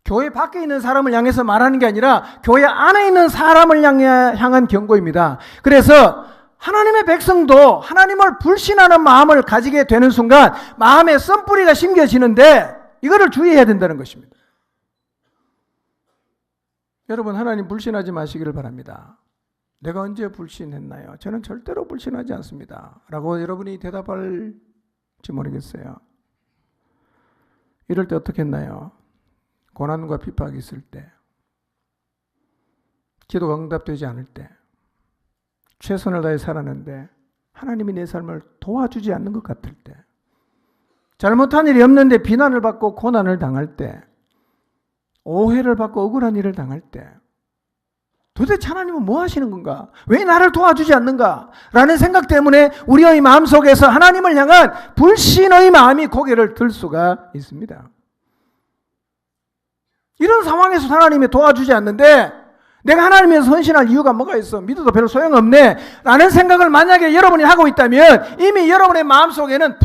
교회 밖에 있는 사람을 향해서 말하는 게 아니라 교회 안에 있는 사람을 향한 경고입니다. 그래서 하나님의 백성도 하나님을 불신하는 마음을 가지게 되는 순간 마음에 쓴뿌리가 심겨지는데 이거를 주의해야 된다는 것입니다. 여러분, 하나님 불신하지 마시기를 바랍니다. 내가 언제 불신했나요? 저는 절대로 불신하지 않습니다. 라고 여러분이 대답할지 모르겠어요. 이럴 때 어떻게 했나요? 고난과 핍박이 있을 때, 기도가 응답되지 않을 때, 최선을 다해 살았는데 하나님이 내 삶을 도와주지 않는 것 같을 때, 잘못한 일이 없는데 비난을 받고 고난을 당할 때, 오해를 받고 억울한 일을 당할 때 도대체 하나님은 뭐 하시는 건가? 왜 나를 도와주지 않는가? 라는 생각 때문에 우리의 마음속에서 하나님을 향한 불신의 마음이 고개를 들 수가 있습니다. 이런 상황에서 하나님이 도와주지 않는데 내가 하나님에서 헌신할 이유가 뭐가 있어? 믿어도 별로 소용없네 라는 생각을 만약에 여러분이 하고 있다면 이미 여러분의 마음속에는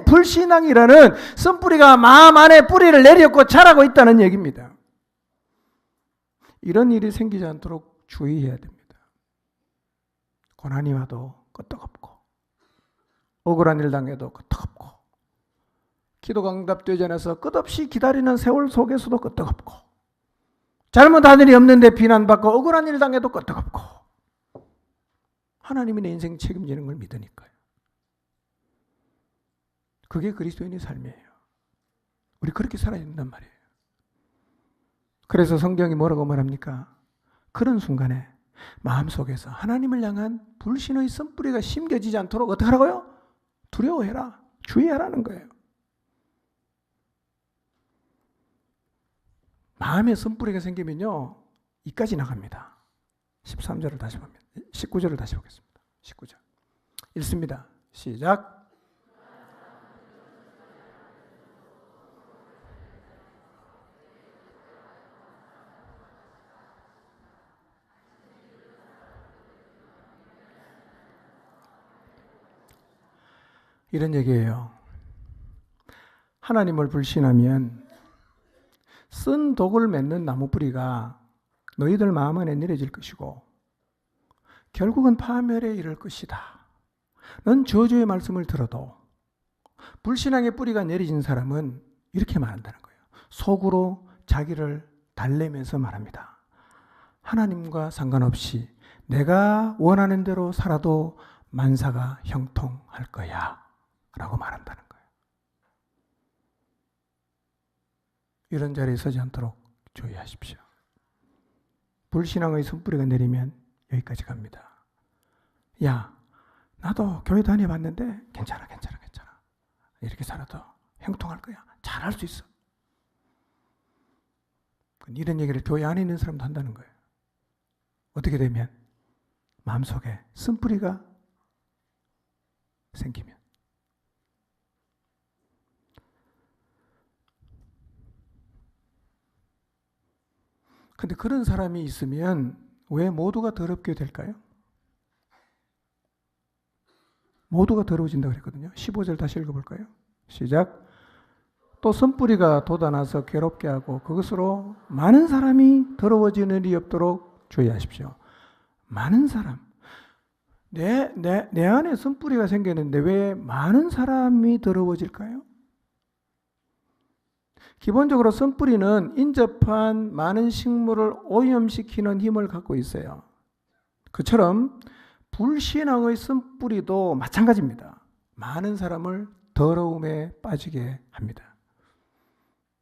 불신앙이라는 쓴뿌리가 마음 안에 뿌리를 내렸고 자라고 있다는 얘기입니다. 이런 일이 생기지 않도록 주의해야 됩니다. 고난이 와도 끄떡없고 억울한 일 당해도 끄떡없고 기도가 응답되지 않아서 끝없이 기다리는 세월 속에서도 끄떡없고 잘못한 일이 없는데 비난받고 억울한 일 당해도 끄떡없고 하나님이 내 인생 책임지는 걸 믿으니까요. 그게 그리스도인의 삶이에요. 우리 그렇게 살아야 된단 말이에요. 그래서 성경이 뭐라고 말합니까? 그런 순간에 마음속에서 하나님을 향한 불신의 쓴뿌리가 심겨지지 않도록 어떻게 하라고요? 두려워해라. 주의하라는 거예요. 마음에 쓴뿌리가 생기면요 이까지 나갑니다. 13절을 다시 봅니다. 19절을 다시 보겠습니다. 19절 읽습니다. 시작. 이런 얘기예요. 하나님을 불신하면 쓴 독을 맺는 나무 뿌리가 너희들 마음 안에 내려질 것이고 결국은 파멸에 이를 것이다. 넌 저주의 말씀을 들어도 불신앙의 뿌리가 내려진 사람은 이렇게 말한다는 거예요. 속으로 자기를 달래면서 말합니다. 하나님과 상관없이 내가 원하는 대로 살아도 만사가 형통할 거야 라고 말한다는 거예요. 이런 자리에 서지 않도록 주의하십시오. 불신앙의 손뿌리가 내리면 여기까지 갑니다. 야, 나도 교회 다녀봤는데 괜찮아. 이렇게 살아도 형통할 거야. 잘할 수 있어. 이런 얘기를 교회 안에 있는 사람도 한다는 거예요. 어떻게 되면? 마음속에 쓴뿌리가 생기면. 근데 그런 사람이 있으면 왜 모두가 더럽게 될까요? 모두가 더러워진다고 그랬거든요. 15절 다시 읽어볼까요? 시작. 또 쓴뿌리가 돋아나서 괴롭게 하고 그것으로 많은 사람이 더러워지는 일이 없도록 주의하십시오. 많은 사람. 내 안에 쓴뿌리가 생겼는데 왜 많은 사람이 더러워질까요? 기본적으로 쓴뿌리는 인접한 많은 식물을 오염시키는 힘을 갖고 있어요. 그처럼 불신앙의 쓴뿌리도 마찬가지입니다. 많은 사람을 더러움에 빠지게 합니다.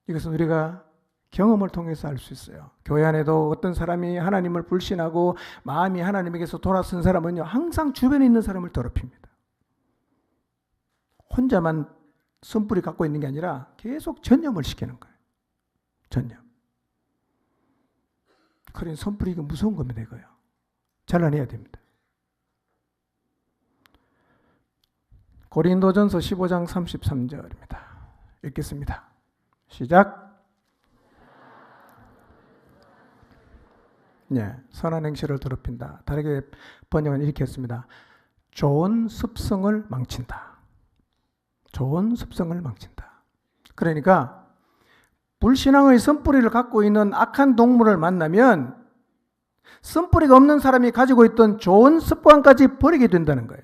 이것은 우리가 경험을 통해서 알 수 있어요. 교회 안에도 어떤 사람이 하나님을 불신하고 마음이 하나님에게서 돌아선 사람은요, 항상 주변에 있는 사람을 더럽힙니다. 혼자만 쓴뿌리 갖고 있는 게 아니라 계속 전염을 시키는 거예요. 전염. 그런 쓴뿌리가 무서운 겁니다, 이거요. 잘라내야 됩니다. 고린도전서 15장 33절입니다. 읽겠습니다. 시작. 네, 선한 행실을 더럽힌다. 다르게 번역은 이렇게 했습니다. 좋은 습성을 망친다. 좋은 습성을 망친다. 그러니까 불신앙의 쓴뿌리를 갖고 있는 악한 동물을 만나면 쓴뿌리가 없는 사람이 가지고 있던 좋은 습관까지 버리게 된다는 거예요.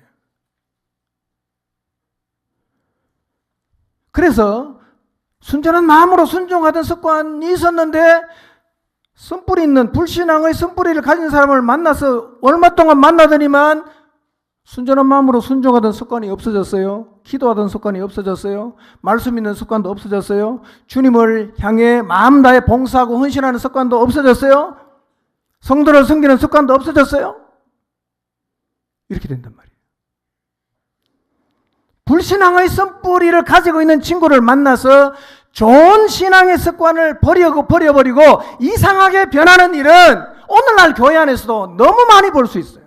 그래서 순전한 마음으로 순종하던 습관이 있었는데 쓴뿌리 있는 불신앙의 쓴뿌리를 가진 사람을 만나서 얼마 동안 만나더니만 순전한 마음으로 순종하던 습관이 없어졌어요. 기도하던 습관이 없어졌어요. 말씀 있는 습관도 없어졌어요. 주님을 향해 마음 다해 봉사하고 헌신하는 습관도 없어졌어요. 성도를 섬기는 습관도 없어졌어요. 이렇게 된단 말이에요. 불신앙의 쓴뿌리를 가지고 있는 친구를 만나서 좋은 신앙의 습관을 버려버리고 이상하게 변하는 일은 오늘날 교회 안에서도 너무 많이 볼 수 있어요.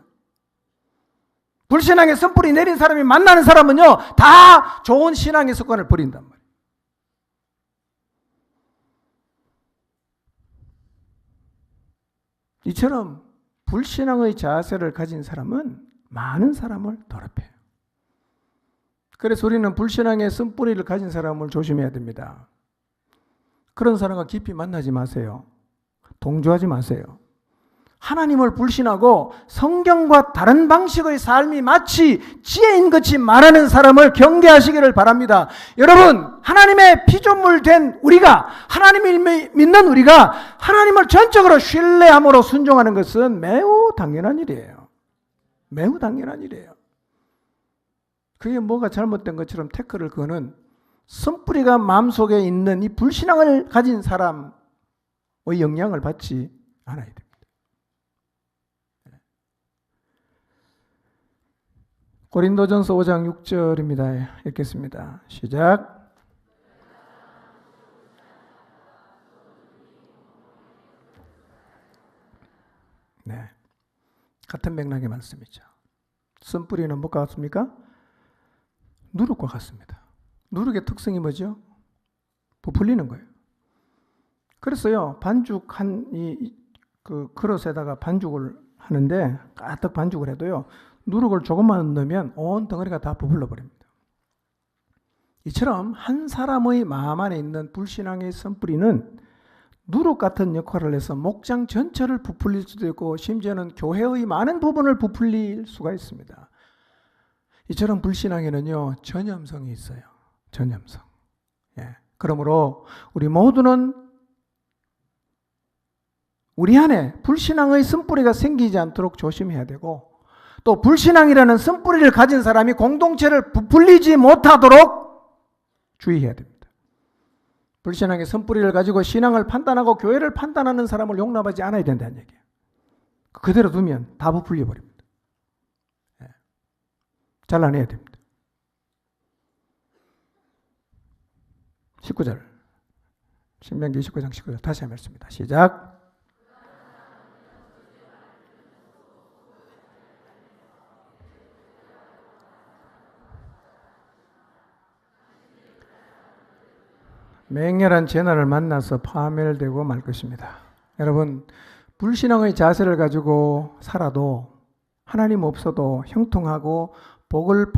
불신앙의 쓴뿌리 내린 사람이 만나는 사람은요, 다 좋은 신앙의 습관을 버린단 말이에요. 이처럼 불신앙의 자세를 가진 사람은 많은 사람을 더럽혀요. 그래서 우리는 불신앙의 쓴뿌리를 가진 사람을 조심해야 됩니다. 그런 사람과 깊이 만나지 마세요. 동조하지 마세요. 하나님을 불신하고 성경과 다른 방식의 삶이 마치 지혜인 것이 말하는 사람을 경계하시기를 바랍니다. 여러분, 하나님의 피조물 된 우리가, 하나님을 믿는 우리가 하나님을 전적으로 신뢰함으로 순종하는 것은 매우 당연한 일이에요. 매우 당연한 일이에요. 그게 뭐가 잘못된 것처럼 태클을 거는 쓴뿌리가 마음속에 있는 이 불신앙을 가진 사람의 영향을 받지 않아야 됩니다. 고린도전서 5장 6절입니다. 읽겠습니다. 시작. 네, 같은 맥락의 말씀이죠. 쓴뿌리는 뭐가 같습니까? 누룩과 같습니다. 누룩의 특성이 뭐죠? 부풀리는 거예요. 그래서요, 반죽 그 그릇에다가 반죽을 하는데 가득 반죽을 해도요, 누룩을 조금만 넣으면 온 덩어리가 다 부풀러 버립니다. 이처럼 한 사람의 마음 안에 있는 불신앙의 쓴뿌리는 누룩 같은 역할을 해서 목장 전체를 부풀릴 수도 있고 심지어는 교회의 많은 부분을 부풀릴 수가 있습니다. 이처럼 불신앙에는요, 전염성이 있어요. 전염성. 예. 그러므로 우리 모두는 우리 안에 불신앙의 쓴뿌리가 생기지 않도록 조심해야 되고, 또 불신앙이라는 쓴뿌리를 가진 사람이 공동체를 부풀리지 못하도록 주의해야 됩니다. 불신앙의 쓴뿌리를 가지고 신앙을 판단하고 교회를 판단하는 사람을 용납하지 않아야 된다는 얘기예요. 그대로 두면 다 부풀려 버립니다. 잘라내야 됩니다. 19절, 신명기 29장 19절 다시 한번 읽습니다. 시작. 맹렬한 재난을 만나서 파멸되고 말 것입니다. 여러분, 불신앙의 자세를 가지고 살아도 하나님 없어도 형통하고 복을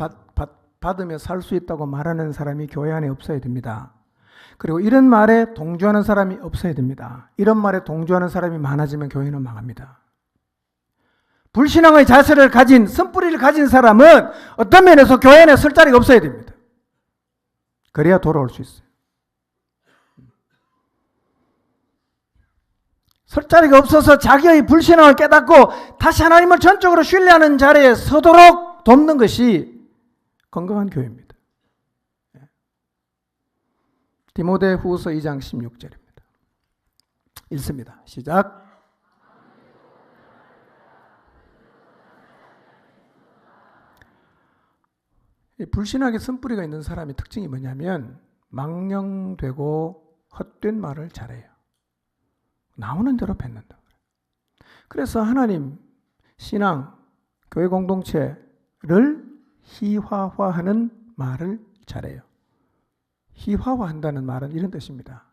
받으며 살 수 있다고 말하는 사람이 교회 안에 없어야 됩니다. 그리고 이런 말에 동조하는 사람이 없어야 됩니다. 이런 말에 동조하는 사람이 많아지면 교회는 망합니다. 불신앙의 자세를 가진, 쓴뿌리를 가진 사람은 어떤 면에서 교회 안에 설 자리가 없어야 됩니다. 그래야 돌아올 수 있어요. 설 자리가 없어서 자기의 불신앙을 깨닫고 다시 하나님을 전적으로 신뢰하는 자리에 서도록 돕는 것이 건강한 교회입니다. 디모데후서 2장 16절입니다. 읽습니다. 시작. 불신하게 쓴뿌리가 있는 사람의 특징이 뭐냐면 망령되고 헛된 말을 잘해요. 나오는 대로 뱉는다. 그래서 하나님, 신앙, 교회 공동체를 희화화하는 말을 잘해요. 희화화한다는 말은 이런 뜻입니다.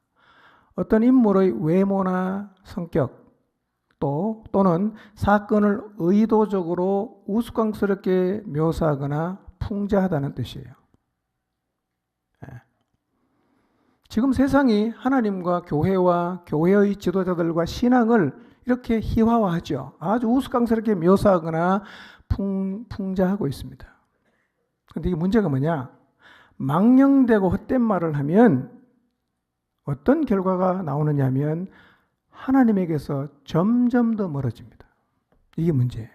어떤 인물의 외모나 성격 또는 사건을 의도적으로 우스꽝스럽게 묘사하거나 풍자하다는 뜻이에요. 지금 세상이 하나님과 교회와 교회의 지도자들과 신앙을 이렇게 희화화하죠. 아주 우스꽝스럽게 묘사하거나 풍자하고 있습니다. 그런데 이게 문제가 뭐냐? 망령되고 헛된 말을 하면 어떤 결과가 나오느냐 하면 하나님에게서 점점 더 멀어집니다. 이게 문제예요.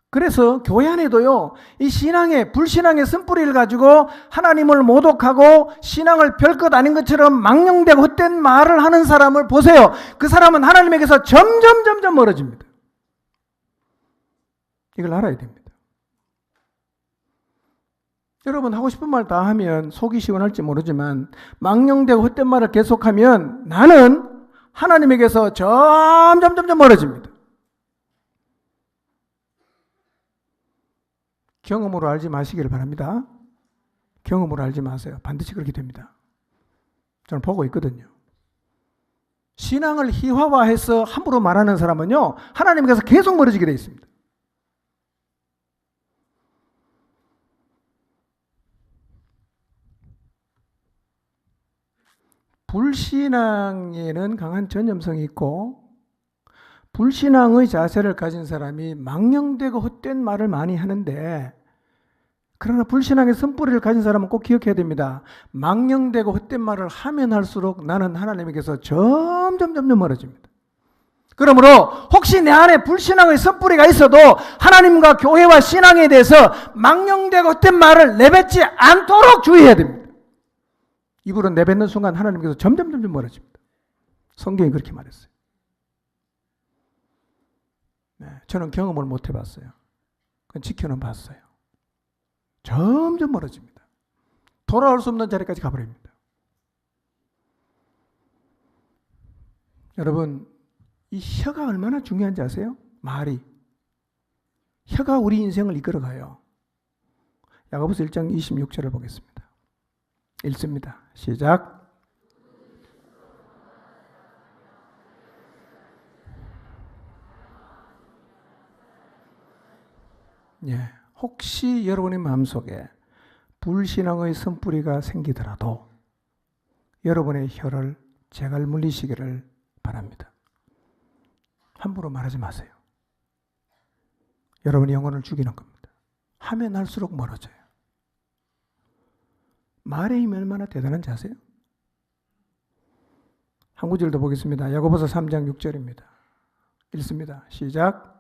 그래서 교회 안에도요, 이 신앙의, 불신앙의 쓴뿌리를 가지고 하나님을 모독하고 신앙을 별것 아닌 것처럼 망령되고 헛된 말을 하는 사람을 보세요. 그 사람은 하나님에게서 점점 멀어집니다. 이걸 알아야 됩니다. 여러분, 하고 싶은 말 다 하면 속이 시원할지 모르지만 망령되고 헛된 말을 계속하면 나는 하나님에게서 점점 멀어집니다. 경험으로 알지 마시기를 바랍니다. 경험으로 알지 마세요. 반드시 그렇게 됩니다. 저는 보고 있거든요. 신앙을 희화화해서 함부로 말하는 사람은요, 하나님께서 계속 멀어지게 되어 있습니다. 불신앙에는 강한 전염성이 있고, 불신앙의 자세를 가진 사람이 망령되고 헛된 말을 많이 하는데, 그러나 불신앙의 선뿌리를 가진 사람은 꼭 기억해야 됩니다. 망령되고 헛된 말을 하면 할수록 나는 하나님에게서 점점 멀어집니다. 그러므로 혹시 내 안에 불신앙의 선뿌리가 있어도 하나님과 교회와 신앙에 대해서 망령되고 헛된 말을 내뱉지 않도록 주의해야 됩니다. 입으로 내뱉는 순간 하나님께서 점점 멀어집니다. 성경이 그렇게 말했어요. 네, 저는 경험을 못 해봤어요. 그건 지켜는 봤어요. 점점 멀어집니다. 돌아올 수 없는 자리까지 가버립니다. 여러분, 이 혀가 얼마나 중요한지 아세요? 말이. 혀가 우리 인생을 이끌어가요. 야고보서 1장 26절을 보겠습니다. 읽습니다. 시작. 예. 혹시 여러분의 마음속에 불신앙의 선뿌리가 생기더라도 여러분의 혀를 제갈 물리시기를 바랍니다. 함부로 말하지 마세요. 여러분의 영혼을 죽이는 겁니다. 하면 할수록 멀어져요. 말의 힘이 얼마나 대단한지 아세요? 한 구절 더 보겠습니다. 야고보서 3장 6절입니다. 읽습니다. 시작.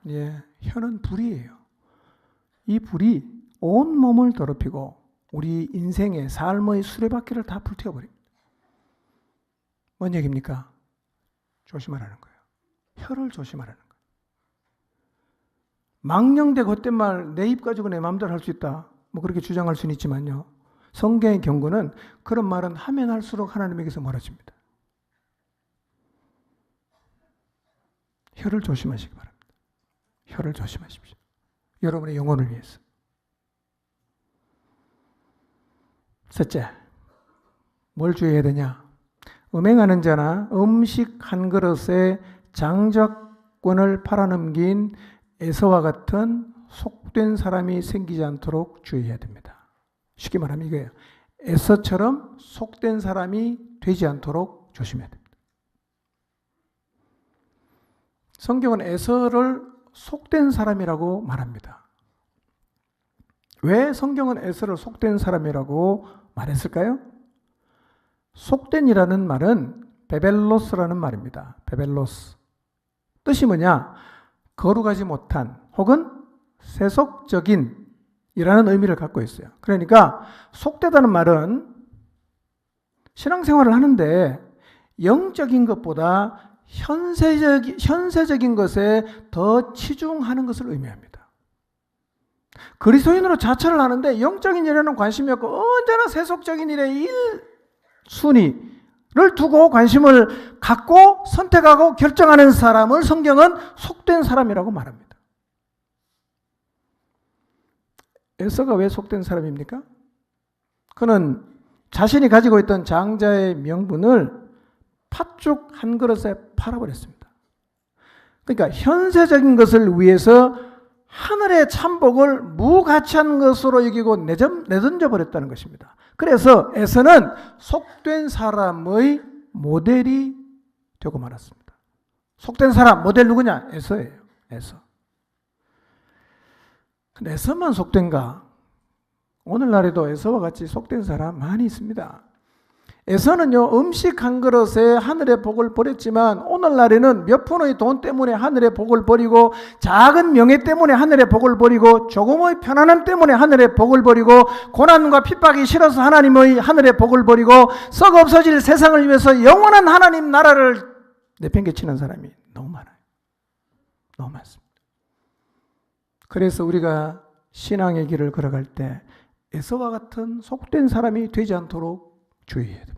예, 혀는 불이에요. 이 불이 온 몸을 더럽히고 우리 인생의 삶의 수레바퀴를 다 불태워버립니다. 뭔 얘기입니까? 조심하라는 거예요. 혀를 조심하라는 거예요. 망령되고 헛된 말 내 입 가지고 내 마음대로 할 수 있다. 뭐 그렇게 주장할 수는 있지만요. 성경의 경고는 그런 말은 하면 할수록 하나님에게서 멀어집니다. 혀를 조심하시기 바랍니다. 혀를 조심하십시오. 여러분의 영혼을 위해서. 셋째, 뭘 주의해야 되냐? 음행하는 자나 음식 한 그릇에 장자권을 팔아넘긴 에서와 같은 속된 사람이 생기지 않도록 주의해야 됩니다. 쉽게 말하면 이거예요. 에서처럼 속된 사람이 되지 않도록 조심해야 됩니다. 성경은 에서를 속된 사람이라고 말합니다. 왜 성경은 에서를 속된 사람이라고 말했을까요? 속된이라는 말은 베벨로스라는 말입니다. 베벨로스. 뜻이 뭐냐? 거룩하지 못한 혹은 세속적인 이라는 의미를 갖고 있어요. 그러니까 속되다는 말은 신앙생활을 하는데 영적인 것보다 현세적인 것에 더 치중하는 것을 의미합니다. 그리스도인으로 자처를 하는데 영적인 일에는 관심이 없고 언제나 세속적인 일에 1순위를 두고 관심을 갖고 선택하고 결정하는 사람을 성경은 속된 사람이라고 말합니다. 에서가 왜 속된 사람입니까? 그는 자신이 가지고 있던 장자의 명분을 팥죽 한 그릇에 팔아버렸습니다. 그러니까 현세적인 것을 위해서 하늘의 참복을 무가치한 것으로 여기고 내던져 버렸다는 것입니다. 그래서 에서는 속된 사람의 모델이 되고 말았습니다. 속된 사람 모델 누구냐? 에서예요. 에서. 근데 에서만 속된가? 오늘날에도 에서와 같이 속된 사람 많이 있습니다. 에서는요, 음식 한 그릇에 하늘의 복을 버렸지만 오늘날에는 몇 푼의 돈 때문에 하늘의 복을 버리고 작은 명예 때문에 하늘의 복을 버리고 조금의 편안함 때문에 하늘의 복을 버리고 고난과 핍박이 싫어서 하나님의 하늘의 복을 버리고 썩 없어질 세상을 위해서 영원한 하나님 나라를 내팽개치는 사람이 너무 많아요. 너무 많습니다. 그래서 우리가 신앙의 길을 걸어갈 때 에서와 같은 속된 사람이 되지 않도록 주의해야 됩니다.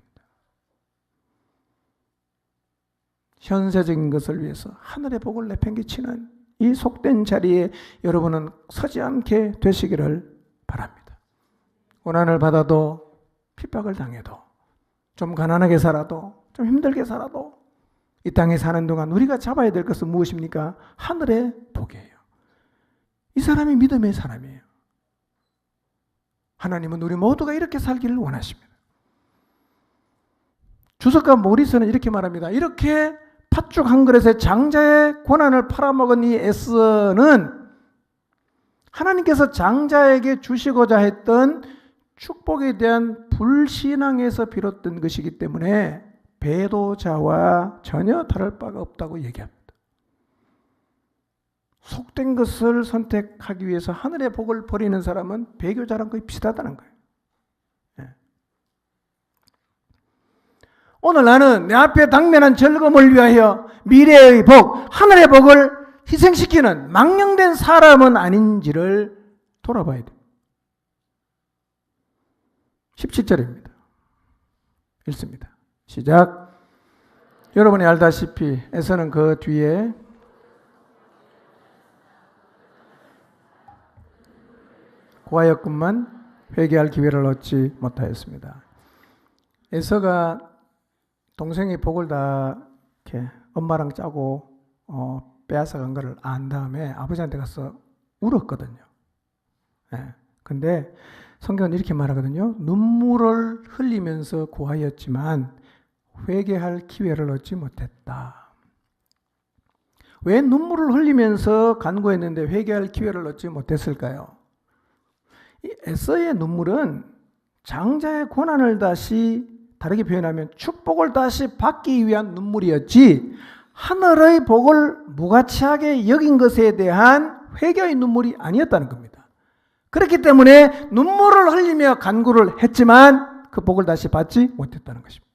현세적인 것을 위해서 하늘의 복을 내팽개치는 이 속된 자리에 여러분은 서지 않게 되시기를 바랍니다. 고난을 받아도 핍박을 당해도 좀 가난하게 살아도 좀 힘들게 살아도 이 땅에 사는 동안 우리가 잡아야 될 것은 무엇입니까? 하늘의 복이에요. 이 사람이 믿음의 사람이에요. 하나님은 우리 모두가 이렇게 살기를 원하십니다. 주석가 모리스는 이렇게 말합니다. 이렇게 팥죽 한 그릇에 장자의 고난을 팔아먹은 이 에서는 하나님께서 장자에게 주시고자 했던 축복에 대한 불신앙에서 비롯된 것이기 때문에 배도자와 전혀 다를 바가 없다고 얘기합니다. 속된 것을 선택하기 위해서 하늘의 복을 버리는 사람은 배교자랑 거의 비슷하다는 거예요. 오늘 나는 내 앞에 당면한 즐거움을 위하여 미래의 복, 하늘의 복을 희생시키는 망령된 사람은 아닌지를 돌아봐야 돼요. 17절입니다. 읽습니다. 시작. 여러분이 알다시피 에서는 그 뒤에 고하였건만 회개할 기회를 얻지 못하였습니다. 에서가 동생이 복을 다 이렇게 엄마랑 짜고 빼앗아 간 거를 안 다음에 아버지한테 가서 울었거든요. 근데 성경은 이렇게 말하거든요. 눈물을 흘리면서 고하였지만 회개할 기회를 얻지 못했다. 왜 눈물을 흘리면서 간구했는데 회개할 기회를 얻지 못했을까요? 이 에서의 눈물은 장자의 고난을 다시 다르게 표현하면 축복을 다시 받기 위한 눈물이었지 하늘의 복을 무가치하게 여긴 것에 대한 회개의 눈물이 아니었다는 겁니다. 그렇기 때문에 눈물을 흘리며 간구를 했지만 그 복을 다시 받지 못했다는 것입니다.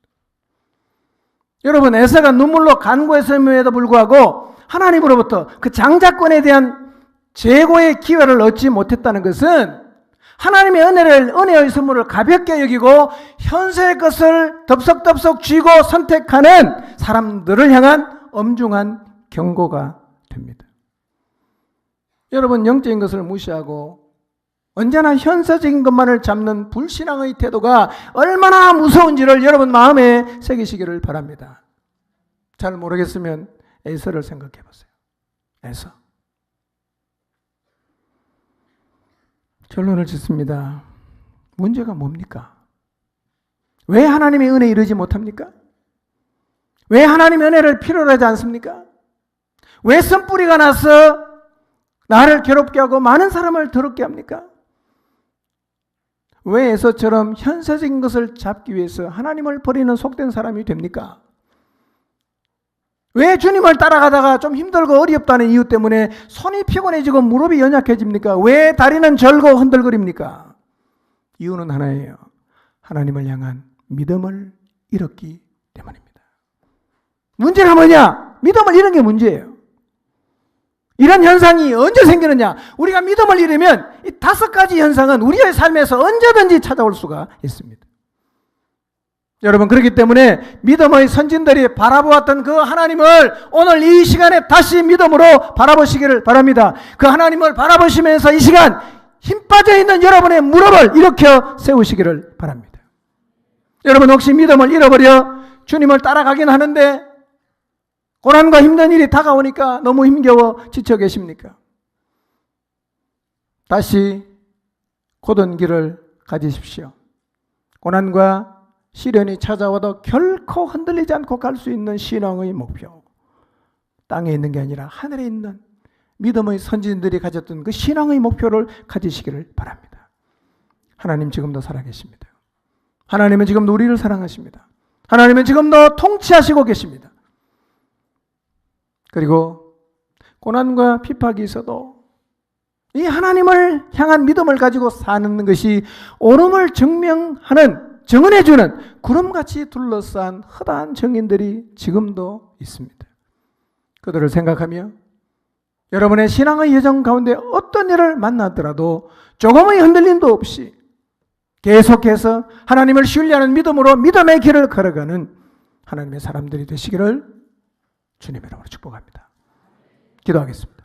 여러분, 에서가 눈물로 간구했음에도 불구하고 하나님으로부터 그 장자권에 대한 재고의 기회를 얻지 못했다는 것은 하나님의 은혜의 선물을 가볍게 여기고 현세의 것을 덥석덥석 쥐고 선택하는 사람들을 향한 엄중한 경고가 됩니다. 여러분, 영적인 것을 무시하고 언제나 현세적인 것만을 잡는 불신앙의 태도가 얼마나 무서운지를 여러분 마음에 새기시기를 바랍니다. 잘 모르겠으면 에서를 생각해 보세요. 에서. 결론을 짓습니다. 문제가 뭡니까? 왜 하나님의 은혜에 이르지 못합니까? 왜 하나님의 은혜를 필요로 하지 않습니까? 왜 쓴뿌리가 나서 나를 괴롭게 하고 많은 사람을 더럽게 합니까? 왜 에서처럼 현세적인 것을 잡기 위해서 하나님을 버리는 속된 사람이 됩니까? 왜 주님을 따라가다가 좀 힘들고 어렵다는 이유 때문에 손이 피곤해지고 무릎이 연약해집니까? 왜 다리는 절고 흔들거립니까? 이유는 하나예요. 하나님을 향한 믿음을 잃었기 때문입니다. 문제가 뭐냐? 믿음을 잃은 게 문제예요. 이런 현상이 언제 생기느냐? 우리가 믿음을 잃으면 이 5가지 현상은 우리의 삶에서 언제든지 찾아올 수가 있습니다. 여러분, 그렇기 때문에 믿음의 선진들이 바라보았던 그 하나님을 오늘 이 시간에 다시 믿음으로 바라보시기를 바랍니다. 그 하나님을 바라보시면서 이 시간 힘 빠져 있는 여러분의 무릎을 일으켜 세우시기를 바랍니다. 여러분, 혹시 믿음을 잃어버려 주님을 따라가긴 하는데 고난과 힘든 일이 다가오니까 너무 힘겨워 지쳐 계십니까? 다시 곧은 길을 가지십시오. 고난과 시련이 찾아와도 결코 흔들리지 않고 갈 수 있는 신앙의 목표, 땅에 있는 게 아니라 하늘에 있는 믿음의 선진들이 가졌던 그 신앙의 목표를 가지시기를 바랍니다. 하나님 지금도 살아계십니다. 하나님은 지금도 우리를 사랑하십니다. 하나님은 지금도 통치하시고 계십니다. 그리고 고난과 핍박이 있어도 이 하나님을 향한 믿음을 가지고 사는 것이 옳음을 증언해주는 구름같이 둘러싼 허다한 증인들이 지금도 있습니다. 그들을 생각하며 여러분의 신앙의 여정 가운데 어떤 일을 만나더라도 조금의 흔들림도 없이 계속해서 하나님을 신뢰하는 믿음으로 믿음의 길을 걸어가는 하나님의 사람들이 되시기를 주님의 이름으로 축복합니다. 기도하겠습니다.